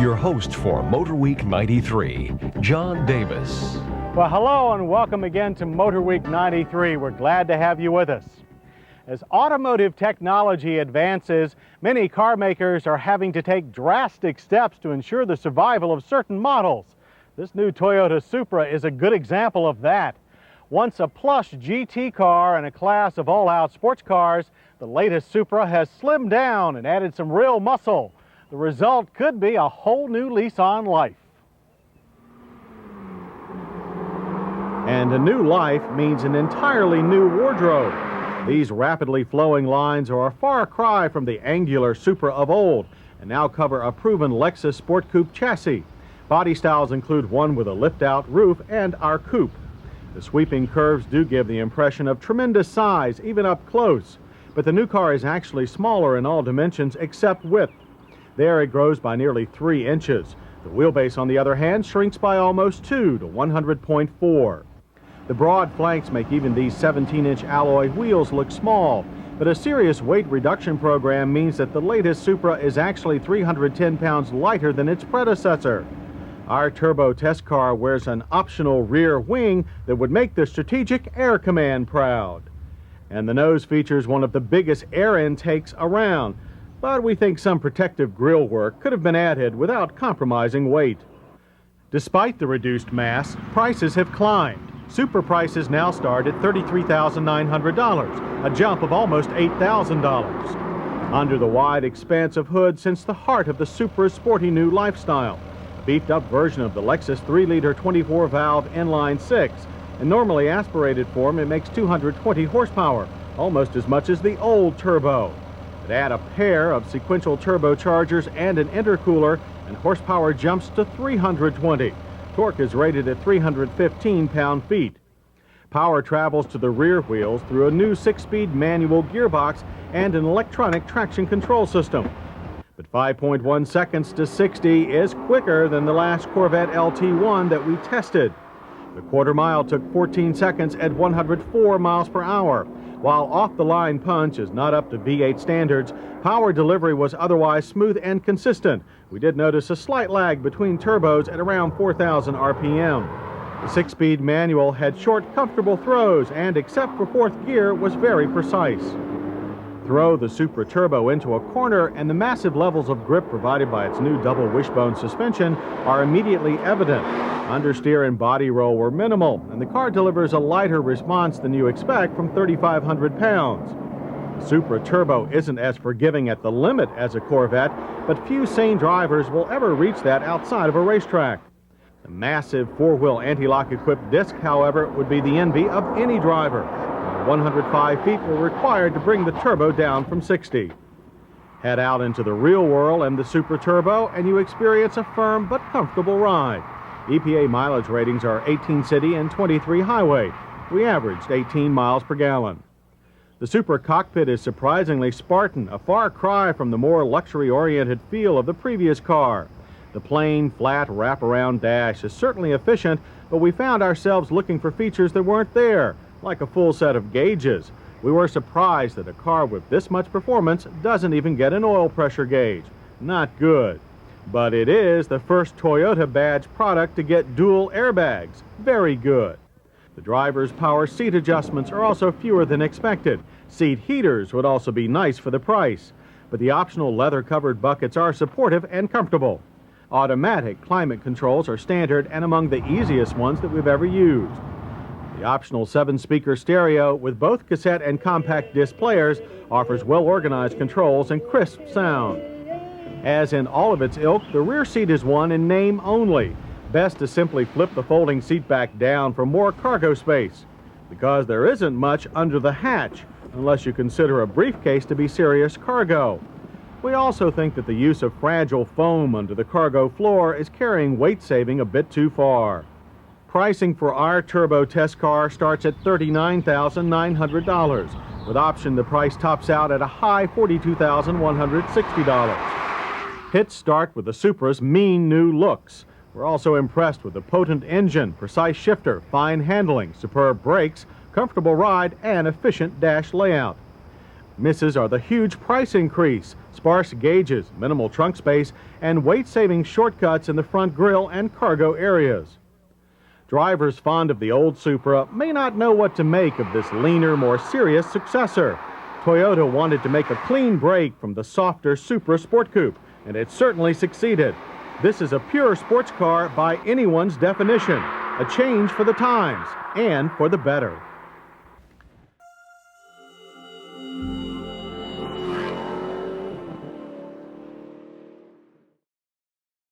Your host for MotorWeek 93, John Davis. Well, hello and welcome again to MotorWeek 93. We're glad to have you with us. As automotive technology advances, many car makers are having to take drastic steps to ensure the survival of certain models. This new Toyota Supra is a good example of that. Once a plush GT car in a class of all-out sports cars, the latest Supra has slimmed down and added some real muscle. The result could be a whole new lease on life. And a new life means an entirely new wardrobe. These rapidly flowing lines are a far cry from the angular Supra of old and now cover a proven Lexus Sport Coupe chassis. Body styles include one with a lift-out roof and our coupe. The sweeping curves do give the impression of tremendous size, even up close. But the new car is actually smaller in all dimensions except width. There it grows by nearly 3 inches. The wheelbase, on the other hand, shrinks by almost 2 to 100.4. The broad flanks make even these 17-inch alloy wheels look small, but a serious weight reduction program means that the latest Supra is actually 310 pounds lighter than its predecessor. Our turbo test car wears an optional rear wing that would make the Strategic Air Command proud. And the nose features one of the biggest air intakes around, but we think some protective grille work could have been added without compromising weight. Despite the reduced mass, prices have climbed. Supra prices now start at $33,900, a jump of almost $8,000. Under the wide expanse of hood sits the heart of the Supra's sporty new lifestyle. A beefed-up version of the Lexus 3-liter 24-valve inline-6. In normally aspirated form, it makes 220 horsepower, almost as much as the old turbo. But add a pair of sequential turbochargers and an intercooler, and horsepower jumps to 320. Torque is rated at 315 pound-feet. Power travels to the rear wheels through a new 6-speed manual gearbox and an electronic traction control system. But 5.1 seconds to 60 is quicker than the last Corvette LT1 that we tested. The quarter mile took 14 seconds at 104 miles per hour. While off-the-line punch is not up to V8 standards, power delivery was otherwise smooth and consistent. We did notice a slight lag between turbos at around 4,000 RPM. The 6-speed manual had short, comfortable throws and, except for fourth gear, was very precise. Throw the Supra Turbo into a corner and the massive levels of grip provided by its new double wishbone suspension are immediately evident. Understeer and body roll were minimal, and the car delivers a lighter response than you expect from 3,500 pounds. The Supra Turbo isn't as forgiving at the limit as a Corvette, but few sane drivers will ever reach that outside of a racetrack. The massive 4-wheel anti-lock equipped disc, however, would be the envy of any driver. 105 feet were required to bring the turbo down from 60. Head out into the real world and the Supra Turbo, and you experience a firm but comfortable ride. EPA mileage ratings are 18 city and 23 highway. We averaged 18 miles per gallon. The Supra cockpit is surprisingly Spartan, a far cry from the more luxury-oriented feel of the previous car. The plain, flat, wraparound dash is certainly efficient, but we found ourselves looking for features that weren't there, like a full set of gauges. We were surprised that a car with this much performance doesn't even get an oil pressure gauge. Not good. But it is the first Toyota badge product to get dual airbags. Very good. The driver's power seat adjustments are also fewer than expected. Seat heaters would also be nice for the price. But the optional leather-covered buckets are supportive and comfortable. Automatic climate controls are standard and among the easiest ones that we've ever used. The optional 7-speaker stereo with both cassette and compact disc players offers well-organized controls and crisp sound. As in all of its ilk, the rear seat is one in name only. Best to simply flip the folding seat back down for more cargo space, because there isn't much under the hatch, unless you consider a briefcase to be serious cargo. We also think that the use of fragile foam under the cargo floor is carrying weight saving a bit too far. Pricing for our turbo test car starts at $39,900. With option, the price tops out at a high $42,160. Hits start with the Supra's mean new looks. We're also impressed with the potent engine, precise shifter, fine handling, superb brakes, comfortable ride, and efficient dash layout. Misses are the huge price increase, sparse gauges, minimal trunk space, and weight-saving shortcuts in the front grille and cargo areas. Drivers fond of the old Supra may not know what to make of this leaner, more serious successor. Toyota wanted to make a clean break from the softer Supra Sport Coupe, and it certainly succeeded. This is a pure sports car by anyone's definition, a change for the times and for the better.